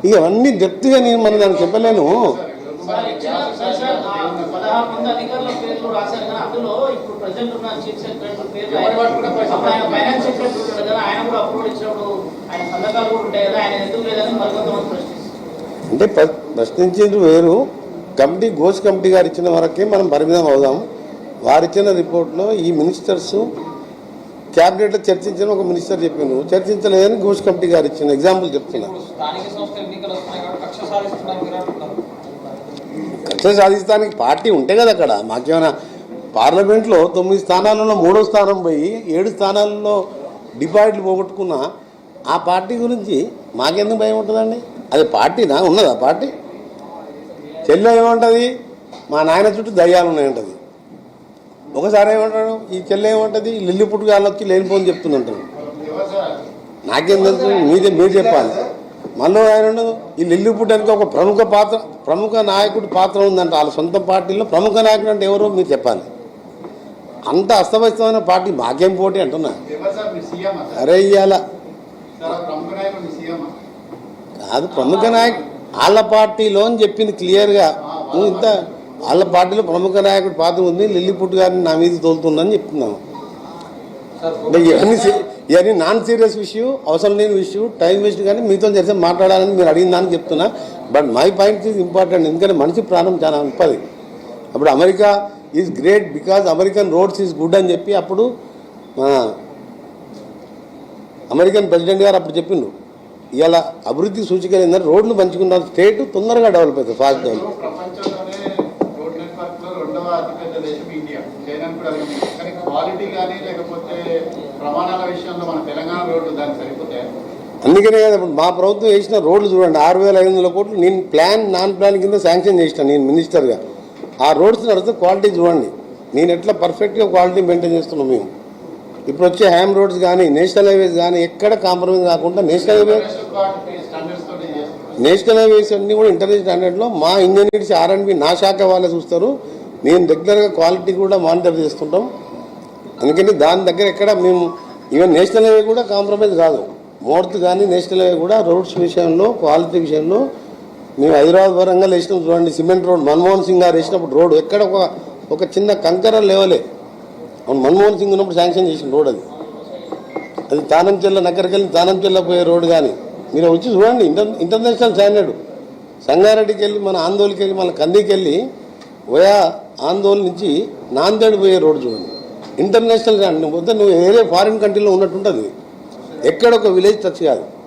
ఇక అవన్నీ డెప్త్గా నేను మనం దానికి చెప్పలేను. అంటే ప్రశ్నించేది వేరు. కమిటీ ఘోష్ కమిటీ గారు ఇచ్చిన వరకే మనం పరిమితం అవుదాం. వారిచ్చిన రిపోర్ట్లో ఈ మినిస్టర్స్ క్యాబినెట్లో చర్చించిన ఒక మినిస్టర్ చెప్పిండు, చర్చించలేదని ఘోష్ కమిటీ గారు ఇచ్చిన ఎగ్జాంపుల్ చెప్తున్నా. కక్ష సాధిస్తానికి పార్టీ ఉంటే కదా అక్కడ. మాకేమైనా పార్లమెంట్లో 9 స్థానాలలో 3వ స్థానం పోయి 7 స్థానాలలో డిపాజిట్లు పోగొట్టుకున్న ఆ పార్టీ గురించి మాకెందుకు భయం ఉంటుందండి? అది పార్టీనా? ఉన్నదా పార్టీ? చెల్లె ఏమంటుంది, మా నాయన చుట్టూ దయ్యాలు ఉన్నాయంటది. ఒకసారి ఏమంటాడు, ఈ చెల్లె ఏమంటుంది, లిల్లి పుట్టుగాళ్ళు వచ్చి లేనిపోని చెప్తుందంటాడు. నాకేం తెలుసు, మీరు చెప్పాలి. మళ్ళీ ఆయన ఈ లిల్లి పుట్టడానికి ఒక ప్రముఖ నాయకుడి పాత్ర ఉందంట వాళ్ళ సొంత పార్టీలో. ప్రముఖ నాయకుడు అంటే ఎవరో మీరు చెప్పాలి. అంత అస్తవ్యస్తమైన పార్టీ మాకేం పోటీ అంటున్నా. అరే ఇయ్యాల కాదు, ప్రముఖ నాయకుడు వాళ్ళ పార్టీలో అని చెప్పింది క్లియర్గా. నువ్వు ఇంత వాళ్ళ పార్టీలో ప్రముఖ నాయకుడి పాత్ర ఉంది, లిల్లి పుట్టు గారిని నా మీద తోలుతుందని చెప్తున్నాను. ఇవన్నీ నాన్ సీరియస్ ఇష్యూ, అవసరం లేని ఇష్యూ, టైం వేస్ట్. కానీ మీతో చేస్తే మాట్లాడాలని మీరు అడిగిన దాన్ని చెప్తున్నా. But my point is important. ఎందుకంటే మనిషి ప్రాణం చాలా గొప్పది. అప్పుడు America is great because American roads is good అని చెప్పి అప్పుడు అమెరికన్ ప్రెసిడెంట్ గారు అప్పుడు చెప్పిండు. ఇలా అభివృద్ధి సూచికలు ఏంటంటే రోడ్లు మంచుకున్న స్టేట్ తొందరగా డెవలప్ అవుతుంది, ఫాస్ట్ డెవలప్. అందుకనే కదా ఇప్పుడు మా ప్రభుత్వం వేసిన రోడ్లు చూడండి, 6,500 కోట్లు. నేను నాన్ ప్లాన్ కింద శాంక్షన్ చేసిన నేను మినిస్టర్గా. ఆ రోడ్స్ నడిస్తే క్వాలిటీ చూడండి. నేను ఎట్లా పర్ఫెక్ట్గా క్వాలిటీ మెయింటైన్ చేస్తున్నాం మేము. ఇప్పుడు వచ్చే హ్యామ్ రోడ్స్ కానీ నేషనల్ హైవేస్ కానీ ఎక్కడ కాంప్రమైజ్ కాకుండా నేషనల్ హైవేస్ అన్నీ కూడా ఇంటర్నేషనల్ స్టాండర్డ్లో మా ఇంజనీర్స్ R&B నా శాఖ వాళ్ళే చూస్తారు. మేము రెగ్యులర్గా క్వాలిటీ కూడా మానిటర్ చేస్తుంటాం. అందుకని దాని దగ్గర ఎక్కడ మేము ఈవెన్ నేషనల్ హైవే కూడా కాంప్రమైజ్ కాదు. మోర్త్ కానీ నేషనల్ హైవే కూడా రోడ్స్ విషయంలో క్వాలిటీ విషయంలో మేము హైదరాబాద్ వరంగల్ వేసినాం చూడండి. సిమెంట్ రోడ్ మన్మోహన్ సింగ్ గారు వేసినప్పుడు రోడ్ ఎక్కడ ఒక చిన్న కంకర లేవలే. మన్మోహన్ సింగ్ ఉన్నప్పుడు శాంక్షన్ చేసిన రోడ్ అది తానంచెల్ల నగరకెళ్ళి తానంచెల్ల పోయే రోడ్. కానీ మీరు వచ్చి చూడండి, ఇంటర్నేషనల్ స్టాండర్డ్. సంగారెడ్డికి వెళ్ళి మన ఆందోళనకి వెళ్ళి మన కందికి వెళ్ళి వయా ఆందోళన నుంచి నాందేడ్ పోయే రోడ్ చూడండి, ఇంటర్నేషనల్ స్టాండర్డ్. నువ్వు వేరే ఫారిన్ కంట్రీలో ఉన్నట్టుంటుంది. ఎక్కడ ఒక విలేజ్ టచ్ కాదు.